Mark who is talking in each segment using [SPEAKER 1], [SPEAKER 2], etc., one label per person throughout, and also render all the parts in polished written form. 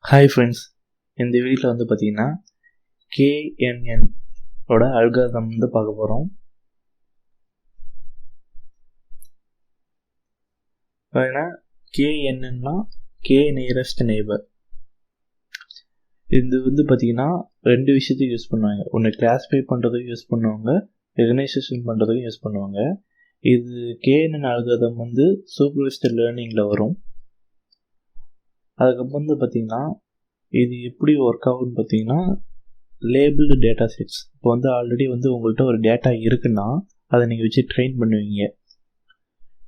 [SPEAKER 1] Hi friends, இந்த வீடியோவில் வந்து பார்த்தீங்கன்னா KNN ஓட அல்காரிதம் வந்து பார்க்க போகிறோம். பார்த்தீங்கன்னா KNNனா K நியரஸ்ட் நெய்பர். இது வந்து பார்த்தீங்கன்னா ரெண்டு விஷயத்துக்கு யூஸ் பண்ணுவாங்க. ஒன்று கிளாஸிஃபை பண்ணுறதுக்கு யூஸ் பண்ணுவாங்க, ரெகனைசேஷன் பண்ணுறதுக்கு யூஸ் பண்ணுவாங்க. இது KNN அல்காரிதம் வந்து சூப்பர்வைஸ்டு லேர்னிங்கில் வரும். அதுக்கப்புறம் வந்து பார்த்தீங்கன்னா இது எப்படி ஒர்க் ஆகும்னு பார்த்தீங்கன்னா லேபிள்டு டேட்டா செட்ஸ். இப்போ வந்து ஆல்ரெடி வந்து உங்கள்கிட்ட ஒரு டேட்டா இருக்குன்னா அதை நீங்கள் வச்சு ட்ரெயின் பண்ணுவீங்க.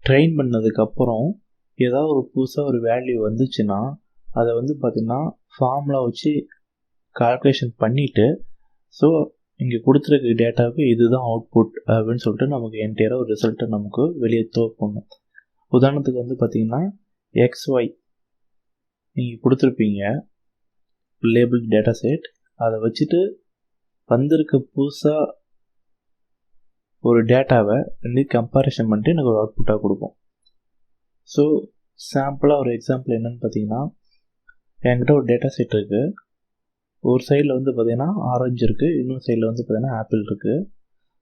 [SPEAKER 1] ட்ரெயின் பண்ணதுக்கப்புறம் ஏதாவது ஒரு புதுசாக ஒரு வேல்யூ வந்துச்சுன்னா அதை வந்து பார்த்திங்கன்னா ஃபார்முலா வச்சு கால்குலேஷன் பண்ணிவிட்டு ஸோ இங்கே கொடுத்துருக்க டேட்டாவுக்கு இதுதான் அவுட்புட் அப்படின்னு சொல்லிட்டு நமக்கு என்டையராக ஒரு ரிசல்ட்டை நமக்கு வெளியே தோப்பணும். உதாரணத்துக்கு வந்து பார்த்திங்கன்னா XY நீங்கள் கொடுத்துருப்பீங்க லேபிள் டேட்டா செட். அதை வச்சுட்டு வந்திருக்க புதுசாக ஒரு டேட்டாவை ரெண்டு கம்பேரிஷன் பண்ணிட்டு எனக்கு ஒரு அவுட்புட்டாக கொடுக்கும். ஸோ சாம்பிளாக ஒரு எக்ஸாம்பிள் என்னென்னு பார்த்தீங்கன்னா, என்கிட்ட ஒரு டேட்டா செட் இருக்குது. ஒரு சைடில் வந்து பார்த்திங்கன்னா ஆரஞ்சு இருக்குது, இன்னொரு சைடில் வந்து பார்த்திங்கன்னா ஆப்பிள் இருக்குது.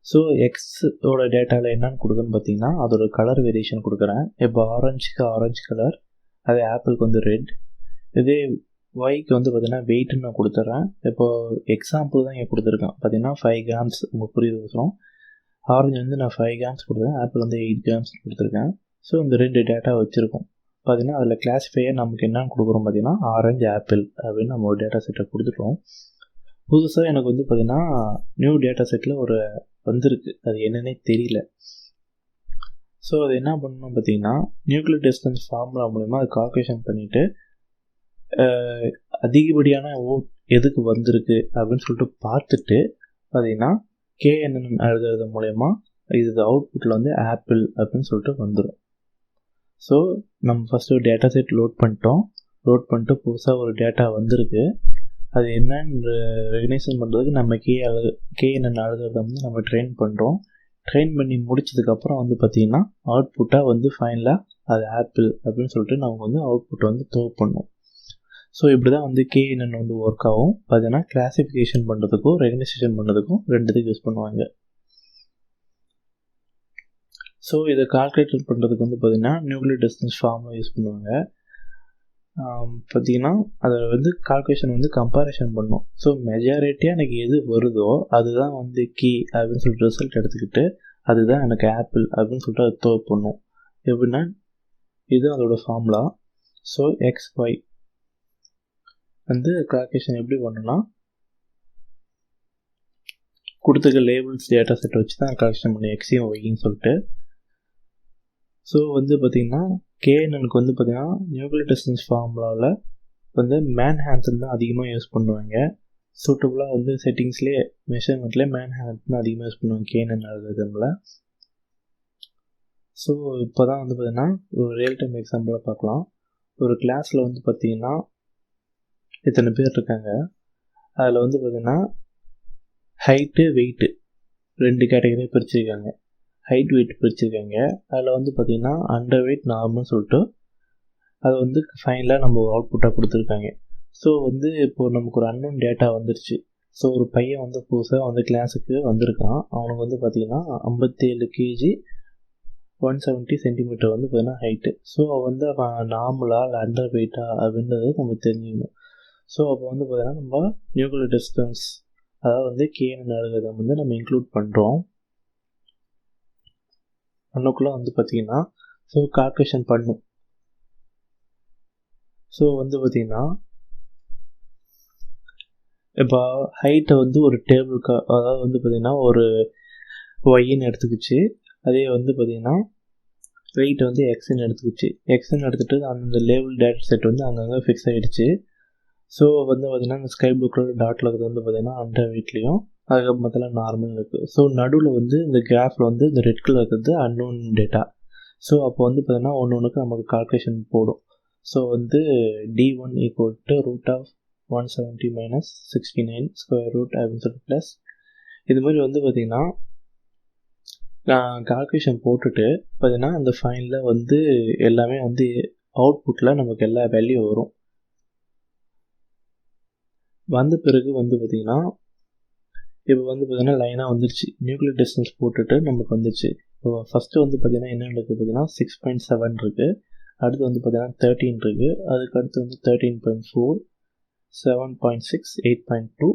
[SPEAKER 1] ஸோ எக்ஸோட டேட்டாவில் என்னென்னு கொடுக்குன்னு பார்த்தீங்கன்னா அதோட கலர் வேரியேஷன் கொடுக்குறேன். இப்போ ஆரஞ்சுக்கு ஆரஞ்சு கலர், அதே ஆப்பிளுக்கு வந்து ரெட். இதே ஒய்க்கு வந்து பார்த்திங்கன்னா வெயிட்டுன்னு நான் கொடுத்துட்றேன். இப்போது எக்ஸாம்பிள் தான் இங்கே கொடுத்துருக்கேன். பார்த்திங்கன்னா 5 கிராம்ஸ் உங்களுக்கு புரியுது. ஆரஞ்சு வந்து நான் 5 கிராம்ஸ் கொடுத்துருக்கேன், ஆப்பிள் வந்து 8 கிராம்ஸ் கொடுத்துருக்கேன். ஸோ இந்த ரெண்டு டேட்டா வச்சுருக்கோம். பார்த்திங்கன்னா அதில் கிளாஸிஃபையர் நமக்கு என்னென்னு கொடுக்குறோம் பார்த்தீங்கன்னா ஆரஞ்சு ஆப்பிள் அப்படின்னு நம்ம ஒரு டேட்டா செட்டை கொடுத்துட்டோம். புதுசாக எனக்கு வந்து பார்த்திங்கன்னா நியூ டேட்டா செட்டில் ஒரு வந்திருக்கு, அது என்னன்னே தெரியல. ஸோ அது என்ன பண்ணணும் பார்த்தீங்கன்னா நியூக்ளியர் டிஸ்டன்ஸ் ஃபார்முலா மூலிமா அதை கால்குலேஷன் பண்ணிவிட்டு அதிகப்படியான ஓட் எதுக்கு வந்திருக்கு அப்படின்னு சொல்லிட்டு பார்த்துட்டு பார்த்தீங்கன்னா KNN அல்காரிதம் மூலயமா இது அவுட்புட்டில் வந்து ஆப்பிள் அப்படின்னு சொல்லிட்டு வந்துடும். ஸோ நம்ம ஃபஸ்ட்டு ஒரு டேட்டா செட் லோட் பண்ணிட்டு புதுசாக ஒரு டேட்டா வந்திருக்கு. அது என்னன்னு ரெகனைசேஷன் பண்ணுறதுக்கு நம்ம KNN அல்காரிதம் வந்து நம்ம ட்ரெயின் பண்ணுறோம். ட்ரெயின் பண்ணி முடிச்சதுக்கப்புறம் வந்து பார்த்திங்கன்னா அவுட்புட்டாக வந்து ஃபைனலாக அது ஆப்பிள் அப்படின்னு சொல்லிட்டு நமக்கு வந்து அவுட்புட் வந்து த்ரோ பண்ணும். ஸோ இப்படி தான் வந்து KNN வந்து ஒர்க் ஆகும். பார்த்தீங்கன்னா கிளாஸிஃபிகேஷன் பண்ணுறதுக்கும் ரெகனைசேஷன் பண்ணுறதுக்கும் ரெண்டுத்துக்கு யூஸ் பண்ணுவாங்க. ஸோ இதை கால்குலேட் பண்ணுறதுக்கு வந்து பார்த்திங்கன்னா நியூக்ளியர் டிஸ்டன்ஸ் ஃபார்முலா யூஸ் பண்ணுவாங்க. பார்த்திங்கன்னா அதை வந்து கால்குலேஷன் வந்து கம்பேரிஷன் பண்ணும். ஸோ மெஜாரிட்டியாக எனக்கு எது வருதோ அதுதான் வந்து கீ அப்படின்னு சொல்லிட்டு ரிசல்ட் எடுத்துக்கிட்டு அதுதான் எனக்கு ஆப்பிள் அப்படின்னு சொல்லிட்டு அதை த்ரோ பண்ணும். எப்படின்னா இது அதோட ஃபார்முலா. ஸோ XY வந்து கால்குலேஷன் எப்படி பண்ணணும்னா கொடுத்துருக்க லேபிள்ஸ் டேட்டா செட் வச்சு தான் கால்குலேஷன் பண்ணி எக்ஸையும் ஒய்ன்னு சொல்லிட்டு. ஸோ வந்து பார்த்திங்கன்னா KNNக்கு வந்து பார்த்திங்கன்னா நியூக்ளியர் டிஸ்டன்ஸ் ஃபார்முலாவில் வந்து மேன்ஹாட்டன் தான் அதிகமாக யூஸ் பண்ணுவாங்க. சூட்டபுளாக வந்து செட்டிங்ஸ்லேயே மெஷர்மெண்ட்லேயே மேன்ஹாட்டன் தான் அதிகமாக யூஸ் பண்ணுவாங்க KNN அல்காரிதமில். ஸோ இப்போ தான் வந்து பார்த்திங்கன்னா ஒரு ரியல் டைம் எக்ஸாம்பிளாக பார்க்கலாம். ஒரு கிளாஸில் வந்து பார்த்திங்கன்னா இத்தனை பேர் இருக்காங்க. அதில் வந்து பார்த்திங்கன்னா ஹைட்டு வெயிட்டு ரெண்டு கேட்டகரியாக பிரிச்சுருக்காங்க. Height weight பிரிச்சுருக்காங்க. அதில் வந்து பார்த்திங்கன்னா அண்டர் வெயிட் நார்மல்னு சொல்லிட்டு அதை வந்து ஃபைனலாக நம்ம அவுட்புட்டாக கொடுத்துருக்காங்க. ஸோ வந்து இப்போது நமக்கு ஒரு அன்னோன் டேட்டா வந்துருச்சு. ஸோ ஒரு பையன் வந்து புதுசாக வந்து கிளாஸுக்கு வந்திருக்கான். அவனுக்கு வந்து பார்த்திங்கன்னா 57 kg 170 சென்டிமீட்டர் வந்து பார்த்திங்கன்னா ஹைட்டு. ஸோ வந்து அவன் நார்மலா இல்லை அண்டர் வெயிட்டா அப்படின்றது நம்ம தெரிஞ்சுக்கணும். ஸோ அப்போ வந்து பார்த்திங்கன்னா நம்ம நியூக்ளியர் டிஸ்டன்ஸ் அதாவது வந்து KNN அல்காரிதம் வந்து நம்ம இன்க்ளூட் பண்ணுறோம். அன்னுக்குள்ளே வந்து பார்த்திங்கன்னா ஸோ கால்குலேஷன் பண்ணும். ஸோ வந்து பார்த்திங்கன்னா இப்போ ஹைட்டை வந்து ஒரு டேபிளுக்கு அதாவது வந்து பார்த்திங்கன்னா ஒரு ஒய்ன்னு எடுத்துக்கிச்சு. அதே வந்து பார்த்திங்கன்னா வெயிட்டை வந்து எக்ஸ்ன்னு எடுத்துக்கிச்சு. எக்ஸ்ன்னு எடுத்துகிட்டு அந்த லேபிள் டேட்டா செட் வந்து அங்கங்கே ஃபிக்ஸ் ஆகிடுச்சு. ஸோ வந்து பார்த்திங்கன்னா இந்த ஸ்கை ப்ளூ கலர் டாட்டில் இருக்கிறது வந்து பார்த்திங்கன்னா அண்டர் வெயிட்லேயும் அதுக்கப்புறம் பார்த்தீங்கன்னா நார்மல் இருக்குது. ஸோ நடுவில் வந்து இந்த கிராஃபில் வந்து இந்த ரெட் கலர் இருக்கிறது அன்னோன் டேட்டா. ஸோ அப்போ வந்து பார்த்திங்கன்னா ஒன்றுக்கு நமக்கு கால்குலேஷன் போடும். ஸோ வந்து D1 = √170 - 69 ஸ்கொயர் ரூட் அப்படின்னு சொல்லிட்டு ப்ளஸ் இது மாதிரி வந்து பார்த்திங்கன்னா கால்குலேஷன் போட்டுட்டு பார்த்திங்கன்னா அந்த ஃபைனலில் வந்து எல்லாமே வந்து அவுட்புட்டில் நமக்கு எல்லா வேல்யூ வரும். வந்த பிறகு வந்து பார்த்திங்கன்னா இப்போ வந்து பார்த்திங்கன்னா லைனாக வந்துருச்சு. நியூக்ளியர் டிஸ்டன்ஸ் போட்டுட்டு நமக்கு வந்துச்சு. இப்போ ஃபஸ்ட்டு வந்து பார்த்திங்கன்னா என்ன இருக்குது பார்த்திங்கன்னா 6.7 இருக்குது. அடுத்து வந்து பார்த்திங்கன்னா 13 இருக்குது. அதுக்கு அடுத்து வந்து 13.4, 7.6, 8.2,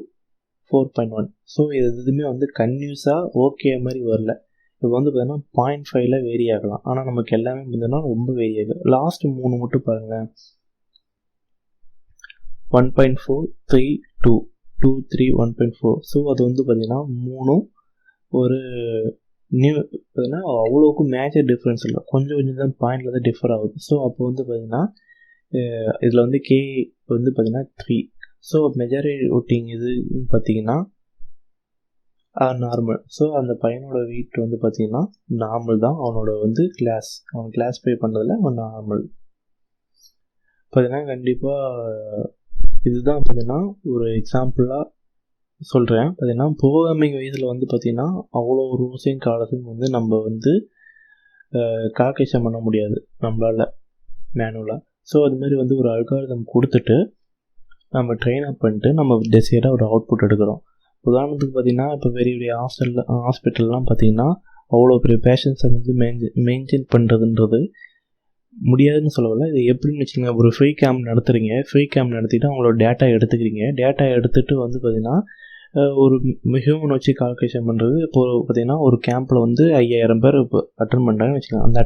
[SPEAKER 1] 4.1. ஸோ இது எதுவுமே வந்து கன்யூஸாக ஓகே மாதிரி வரல. இப்போ வந்து பார்த்தீங்கன்னா 0.5ல் வேரி ஆகலாம். ஆனால் நமக்கு எல்லாமே பார்த்தீங்கன்னா ரொம்ப வேரி ஆகுது. லாஸ்ட் 3 மட்டும் பாருங்களேன். 1.4, 3, 2, 2, 3, 1.4. ஸோ அது வந்து பார்த்திங்கன்னா 3 ஒரு நியூ பார்த்தீங்கன்னா அவ்வளோக்கும் மேஜர் டிஃப்ரென்ஸ் இல்லை. கொஞ்சம் கொஞ்சம் தான் பாயிண்டில் தான் டிஃபர் ஆகுது. ஸோ அப்போ வந்து பார்த்திங்கன்னா இதில் வந்து கே வந்து பார்த்திங்கன்னா 3. ஸோ மெஜாரிட்டிங் இதுன்னு பார்த்திங்கன்னா நார்மல். ஸோ அந்த பையனோட வெயிட் வந்து பார்த்திங்கன்னா நார்மல் தான். அவனோட வந்து அவன் கிளாஸிஃபை பண்ணுறதுல அவன் நார்மல். பார்த்திங்கன்னா கண்டிப்பாக இதுதான் பார்த்திங்கன்னா ஒரு எக்ஸாம்பிளாக சொல்கிறேன். பார்த்திங்கன்னா ப்ரோக்ராமிங் வயசில் வந்து பார்த்திங்கன்னா அவ்வளோ ரூல்ஸையும் காலத்தையும் வந்து நம்ம வந்து கால்குலேஷன் பண்ண முடியாது நம்மளால் மேனுவலாக. ஸோ அதுமாரி வந்து ஒரு அல்காரிதம் கொடுத்துட்டு நம்ம ட்ரெயின் அப் பண்ணிட்டு நம்ம டெசியராக ஒரு அவுட்புட் எடுக்கிறோம். உதாரணத்துக்கு பார்த்திங்கன்னா இப்போ பெரிய பெரிய ஹாஸ்பிட்டல்லாம் பார்த்திங்கன்னா அவ்வளோ பெரிய பேஷண்ட்ஸை வந்து மெயின்டைன் பண்ணுறதுன்றது முடியாதுன்னு சொல்லவில்லை. இது எப்படின்னு வச்சுக்கோங்க, ஒரு ஃப்ரீ கேம்ப் நடத்துகிறீங்க. ஃப்ரீ கேம்ப் நடத்திட்டு அவங்களோட டேட்டா எடுத்துக்கிறீங்க. டேட்டா எடுத்துகிட்டு வந்து பார்த்திங்கன்னா ஒரு ஹியூமன் வச்சு கால்குலேஷன் பண்ணுறது. இப்போது பார்த்திங்கன்னா ஒரு கேம்பில் வந்து 5000 பேர் இப்போ அட்டன் பண்ணுறாங்கன்னு வச்சுக்கோங்க. அந்த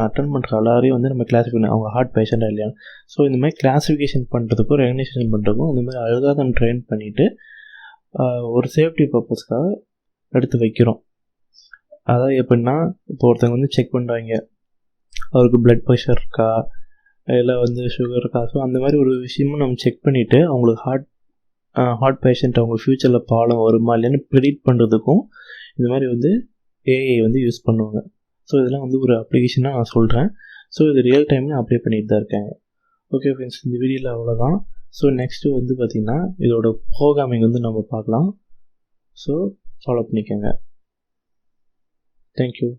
[SPEAKER 1] அட்டன் பண்ணுற எல்லாரையும் வந்து நம்ம கிளாஸிஃபை பண்ணி அவங்க ஹார்ட் பேஷண்ட்டாக இல்லையா. ஸோ இந்தமாதிரி கிளாஸிஃபிகேஷன் பண்ணுறதுக்கும் ரெகனைசேஷன் பண்ணுறதுக்கும் இந்தமாதிரி அல்காரிதம் ட்ரெயின் பண்ணிவிட்டு ஒரு சேஃப்டி பர்பஸ்க்காக எடுத்து வைக்கிறோம். அதாவது எப்படின்னா இப்போ ஒருத்தவங்க வந்து செக் பண்ணுறாங்க, அவருக்கு பிளட் ப்ரெஷர் இருக்கா இல்லை வந்து சுகர் இருக்கா. ஸோ அந்த மாதிரி ஒரு விஷயமும் நம்ம செக் பண்ணிவிட்டு அவங்களுக்கு ஹார்ட் பேஷண்ட் அவங்க ஃப்யூச்சரில் ப்ராப்ளம் வருமா இல்லைன்னு ப்ரெடிக்ட் பண்ணுறதுக்கும் இந்த மாதிரி வந்து ஏஐ வந்து யூஸ் பண்ணுவாங்க. ஸோ இதெல்லாம் வந்து ஒரு அப்ளிகேஷனாக நான் சொல்கிறேன். ஸோ இது ரியல் டைமில் அப்ளை பண்ணிட்டு தான் இருக்காங்க. ஓகே ஃப்ரெண்ட்ஸ், இந்த வீடியோவில் அவ்வளோதான். ஸோ நெக்ஸ்ட்டு வந்து பார்த்திங்கன்னா இதோட ப்ரோக்ராமிங் வந்து நம்ம பார்க்கலாம். ஸோ ஃபாலோ பண்ணிக்கோங்க. தேங்க்யூ.